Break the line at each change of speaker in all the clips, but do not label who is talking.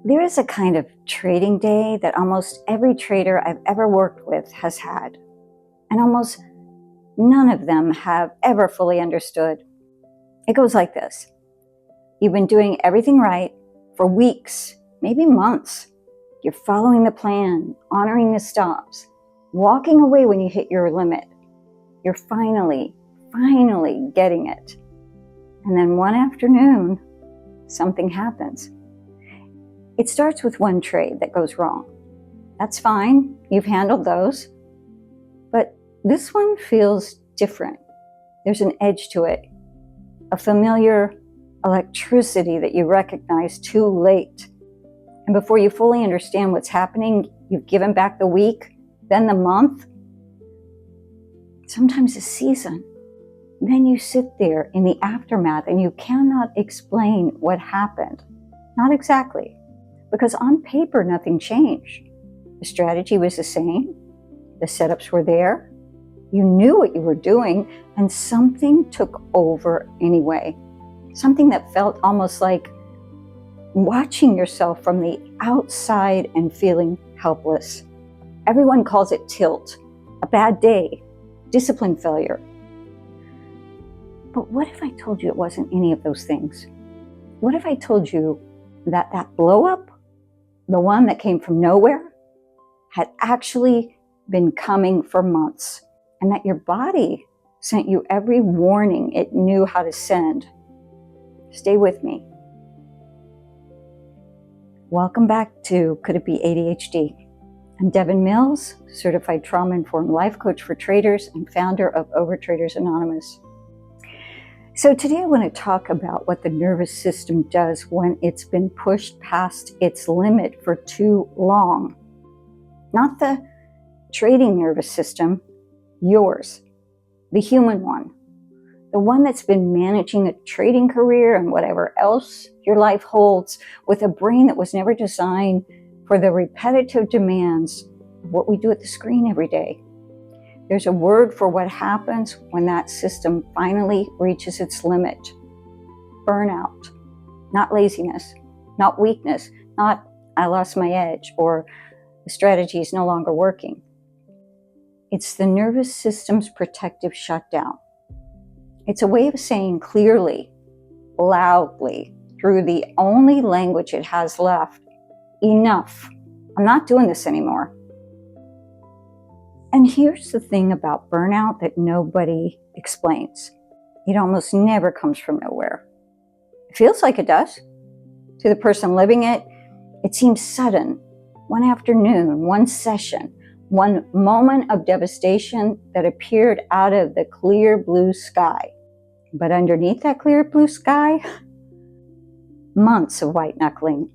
There is a kind of trading day that almost every trader I've ever worked with has had, and almost none of them have ever fully understood. It goes like this. You've been doing everything right for weeks, maybe months. You're following the plan, honoring the stops, walking away when you hit your limit. You're finally getting it. And then one afternoon, something happens. It starts with one trade that goes wrong. That's fine, you've handled those. But this one feels different. There's an edge to it, a familiar electricity that you recognize too late. And before you fully understand what's happening, you've given back the week, then the month, sometimes a season. Then you sit there in the aftermath and you cannot explain what happened. Not exactly. Because on paper, nothing changed. The strategy was the same. The setups were there. You knew what you were doing, and something took over anyway. Something that felt almost like watching yourself from the outside and feeling helpless. Everyone calls it tilt, a bad day, discipline failure. But what if I told you it wasn't any of those things? What if I told you that blow up, the one that came from nowhere, had actually been coming for months, and that your body sent you every warning it knew how to send? Stay with me. Welcome back to Could It Be ADHD? I'm Devin Mills, certified trauma-informed life coach for traders and founder of Overtraders Anonymous. So today I want to talk about what the nervous system does when it's been pushed past its limit for too long. Not the trading nervous system, yours, the human one. The one that's been managing a trading career and whatever else your life holds with a brain that was never designed for the repetitive demands of what we do at the screen every day. There's a word for what happens when that system finally reaches its limit. Burnout. Not laziness, not weakness, not I lost my edge or the strategy is no longer working. It's the nervous system's protective shutdown. It's a way of saying clearly, loudly, through the only language it has left, enough. I'm not doing this anymore. And here's the thing about burnout that nobody explains. It almost never comes from nowhere. It feels like it does. To the person living it, it seems sudden. One afternoon, one session, one moment of devastation that appeared out of the clear blue sky. But underneath that clear blue sky, months of white knuckling,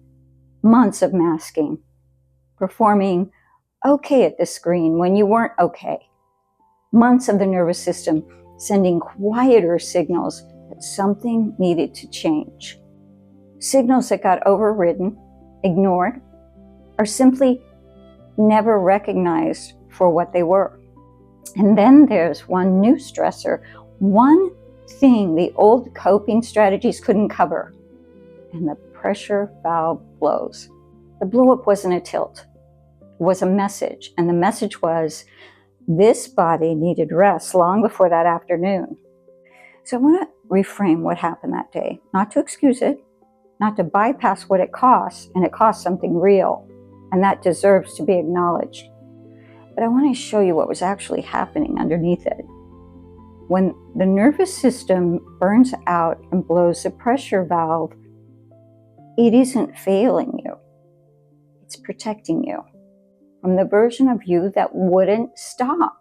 months of masking, performing okay at the screen when you weren't okay. Months of the nervous system sending quieter signals that something needed to change. Signals that got overridden, ignored, or simply never recognized for what they were. And then there's one new stressor, one thing the old coping strategies couldn't cover, and the pressure valve blows. The blow-up wasn't a tilt. Was a message, and the message was this body needed rest long before that afternoon. So I want to reframe what happened that day, not to excuse it, not to bypass what it costs, and it costs something real, and that deserves to be acknowledged. But I want to show you what was actually happening underneath it. When the nervous system burns out and blows the pressure valve, it isn't failing you, it's protecting you. From the version of you that wouldn't stop,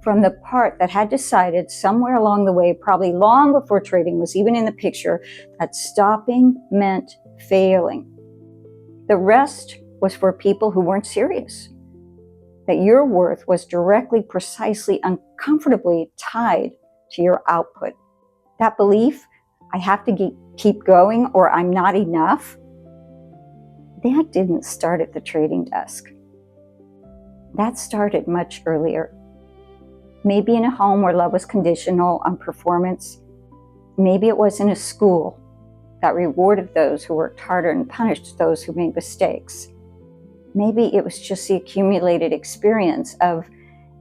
from the part that had decided somewhere along the way, probably long before trading was even in the picture, that stopping meant failing. The rest was for people who weren't serious, that your worth was directly, precisely, uncomfortably tied to your output. That belief, I have to keep going or I'm not enough, that didn't start at the trading desk. That started much earlier. Maybe in a home where love was conditional on performance. Maybe it was in a school that rewarded those who worked harder and punished those who made mistakes. Maybe it was just the accumulated experience of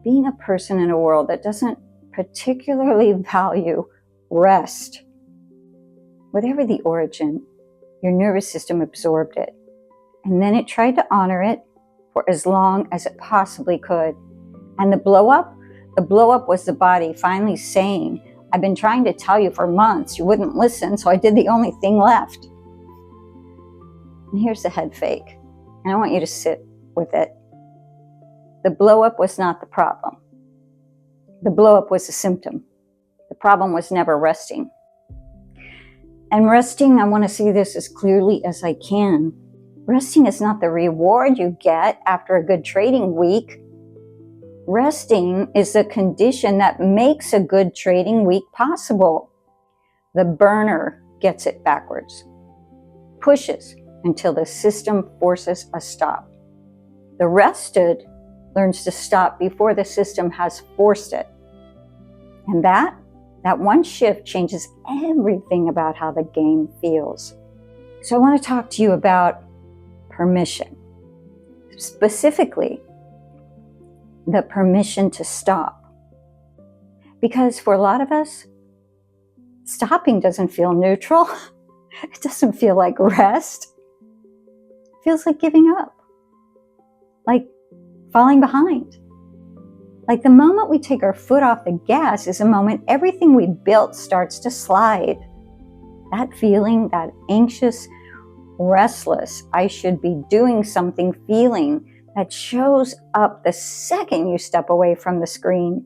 being a person in a world that doesn't particularly value rest. Whatever the origin, your nervous system absorbed it, and then it tried to honor it for as long as it possibly could. And the blow up was the body finally saying, I've been trying to tell you for months, you wouldn't listen, so I did the only thing left. And here's the head fake, and I want you to sit with it. The blow up was not the problem. The blow up was a symptom. The problem was never resting. And resting, I want to say this as clearly as I can. Resting is not the reward you get after a good trading week. Resting is the condition that makes a good trading week possible. The burner gets it backwards, pushes until the system forces a stop. The rested learns to stop before the system has forced it. And that one shift changes everything about how the game feels. So I want to talk to you about permission. Specifically, the permission to stop. Because for a lot of us, stopping doesn't feel neutral. It doesn't feel like rest. It feels like giving up. Like falling behind. Like the moment we take our foot off the gas is the moment everything we built starts to slide. That feeling, that anxious, restless, I should be doing something feeling that shows up the second you step away from the screen.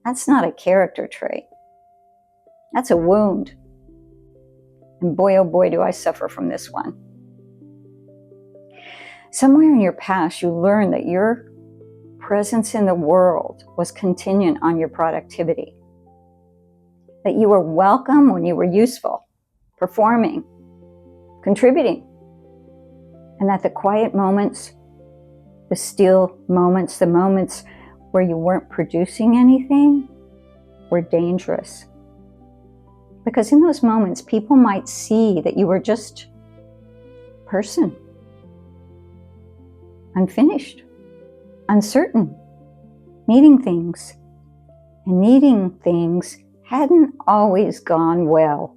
That's not a character trait. That's a wound. And boy, oh boy, do I suffer from this one. Somewhere in your past, you learned that your presence in the world was contingent on your productivity. That you were welcome when you were useful, performing, contributing. And that the quiet moments, the still moments, the moments where you weren't producing anything were dangerous. Because in those moments, people might see that you were just a person, unfinished, uncertain, needing things. And needing things hadn't always gone well.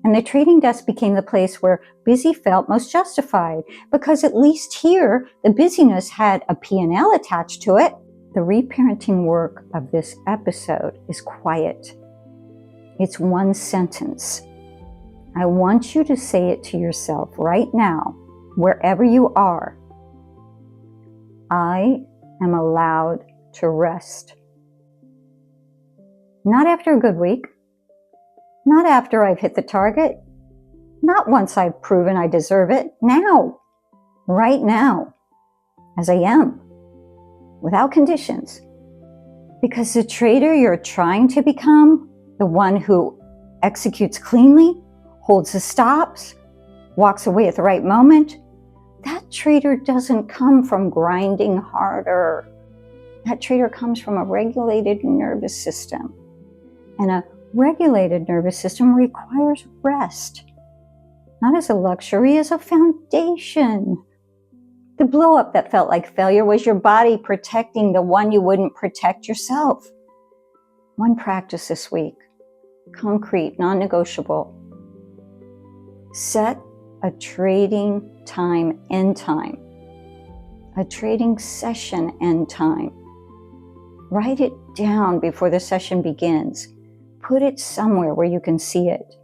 And the trading desk became the place where busy felt most justified, because at least here, the busyness had a P&L attached to it. The reparenting work of this episode is quiet. It's one sentence. I want you to say it to yourself right now, wherever you are. I am allowed to rest. Not after a good week. Not after I've hit the target. Not once I've proven I deserve it. Now. Right now. As I am. Without conditions. Because the trader you're trying to become, the one who executes cleanly, holds the stops, walks away at the right moment, that trader doesn't come from grinding harder. That trader comes from a regulated nervous system. And a regulated nervous system requires rest. Not as a luxury, as a foundation. The blow up that felt like failure was your body protecting the one you wouldn't protect yourself. One practice this week. Concrete, non-negotiable. Set a trading time end time. A trading session end time. Write it down before the session begins. Put it somewhere where you can see it.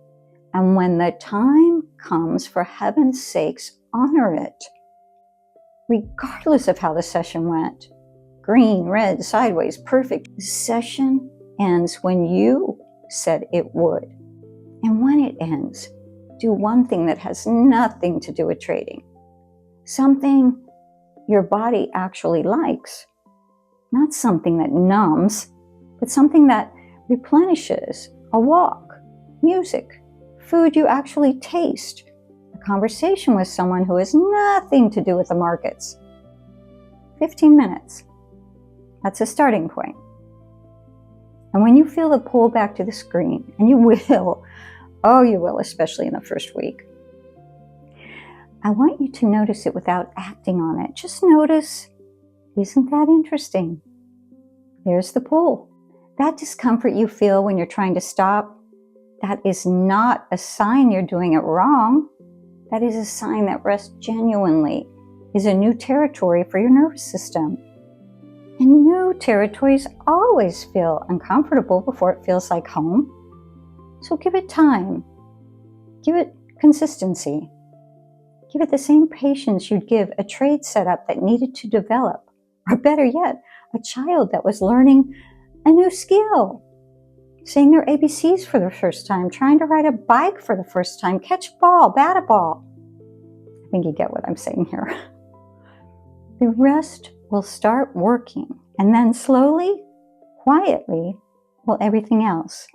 And when the time comes, for heaven's sakes, honor it. Regardless of how the session went. Green, red, sideways, perfect. The session ends when you said it would. And when it ends, do one thing that has nothing to do with trading. Something your body actually likes. Not something that numbs, but something that replenishes. A walk, music, food you actually taste, a conversation with someone who has nothing to do with the markets. 15 minutes. That's a starting point. And when you feel the pull back to the screen, and you will, Oh, you will, especially in the first week. I want you to notice it without acting on it. Just notice, isn't that interesting? There's the pull. That discomfort you feel when you're trying to stop, that is not a sign you're doing it wrong. That is a sign that rest genuinely is a new territory for your nervous system. And new territories always feel uncomfortable before it feels like home. So give it time. Give it consistency. Give it the same patience you'd give a trade setup that needed to develop, or better yet, a child that was learning a new skill, saying their ABCs for the first time, trying to ride a bike for the first time, catch a ball, bat a ball. I think you get what I'm saying here. The rest will start working, and then slowly, quietly, will everything else.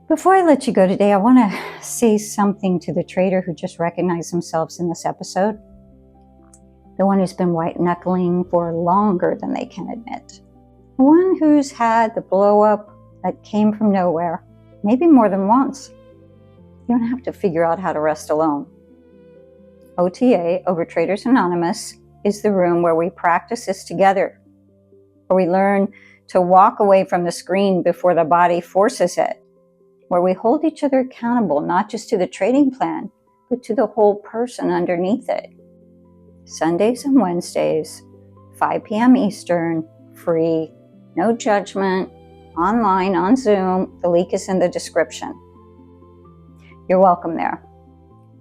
Before I let you go today, I want to say something to the trader who just recognized themselves in this episode. The one who's been white-knuckling for longer than they can admit. The one who's had the blow-up that came from nowhere, maybe more than once. You don't have to figure out how to rest alone. OTA, Overtraders Anonymous, is the room where we practice this together, where we learn to walk away from the screen before the body forces it, where we hold each other accountable, not just to the trading plan, but to the whole person underneath it. Sundays and Wednesdays, 5 p.m. Eastern, free, no judgment, online, on Zoom. The link is in the description. You're welcome there,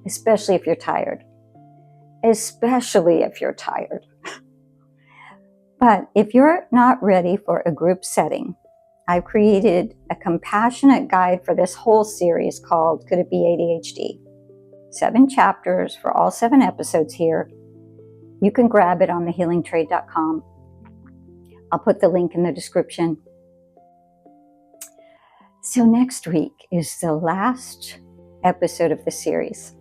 especially if you're tired. Especially if you're tired. But if you're not ready for a group setting, I've created a compassionate guide for this whole series called Could It Be ADHD? 7 chapters for all 7 episodes here. You can grab it on thehealingtrade.com. I'll put the link in the description. So next week is the last episode of the series.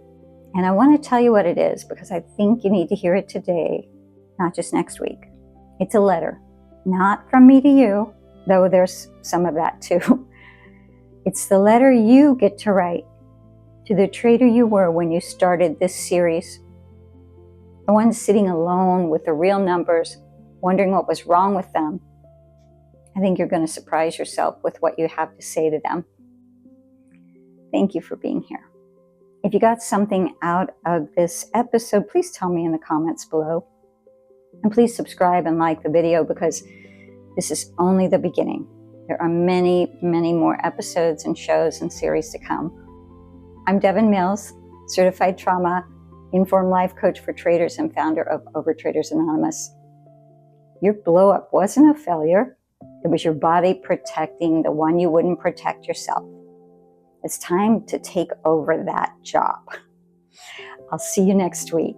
And I want to tell you what it is because I think you need to hear it today, not just next week. It's a letter, not from me to you, though there's some of that too. It's the letter you get to write to the trader you were when you started this series. The one sitting alone with the real numbers, wondering what was wrong with them. I think you're going to surprise yourself with what you have to say to them. Thank you for being here. If you got something out of this episode, please tell me in the comments below. And please subscribe and like the video because this is only the beginning. There are many, many more episodes and shows and series to come. I'm Devin Mills, certified trauma-informed life coach for traders and founder of Overtraders Anonymous. Your blow-up wasn't a failure. It was your body protecting the one you wouldn't protect yourself. It's time to take over that job. I'll see you next week.